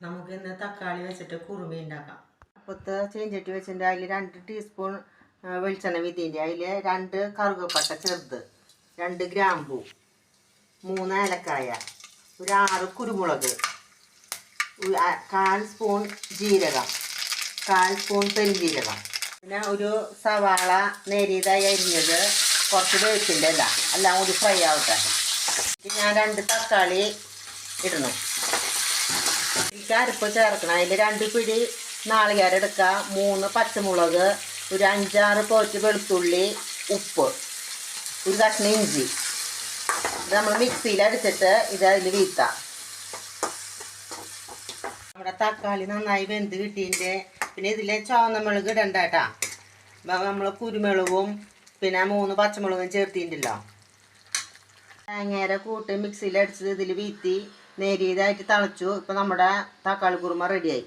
നമുക്ക് ഇന്ന് തക്കാളി വെച്ചിട്ട് കുറുമി ഉണ്ടാക്കാം. അപ്പത്ത് ചീഞ്ചട്ടി വെച്ചിട്ട് അതിൽ 2 ടീസ്പൂൺ വെളിച്ചെണ്ണ വിതീൻ്റെ അതിൽ 2 കറുകപ്പട്ട ചെറുത്, 2 ഗ്രാമ്പൂ, 3 ഏലക്കായ, ഒരു 6 കുരുമുളക്, 1/4 സ്പൂൺ ജീരകം, 1/4 സ്പൂൺ പെരുംജീരകം, പിന്നെ ഒരു സവാള നേരിയതായി അരിഞ്ഞത്, കുറച്ച് വേപ്പിൻ്റെ എല്ലാം കൂടി ഫ്രൈ ആവട്ടെ. ഞാൻ 2 തക്കാളി ഇടണം. എനിക്ക് അരപ്പ് ചേർക്കണം. അതിൽ 2 പിടി നാളികേരം എടുക്കുക, 3 പച്ചമുളക്, ഒരു 5-6 പോറ്റ് വെളുത്തുള്ളി, ഉപ്പ്, ഒരു കഷ്ണം ഇഞ്ചി. ഇത് നമ്മൾ മിക്സിയിൽ അടിച്ചിട്ട് ഇത് അതിൽ വീഴ്ത്താം. നമ്മുടെ തക്കാളി നന്നായി വെന്ത് കിട്ടിയതിൻ്റെ പിന്നെ ഇതിൽ ചുവന്ന മുളക് ഇടണ്ട കേട്ടാ. നമ്മൾ കുരുമുളകും പിന്നെ 3 പച്ചമുളകും ചേർത്തിട്ടുണ്ടല്ലോ. തേങ്ങേര കൂട്ട് മിക്സിയിൽ അടിച്ചത് ഇതിൽ വീഴ്ത്തി നേരിയതായിട്ട് തിളച്ചു. ഇപ്പം നമ്മുടെ തക്കാളി കുറുമ റെഡിയായി.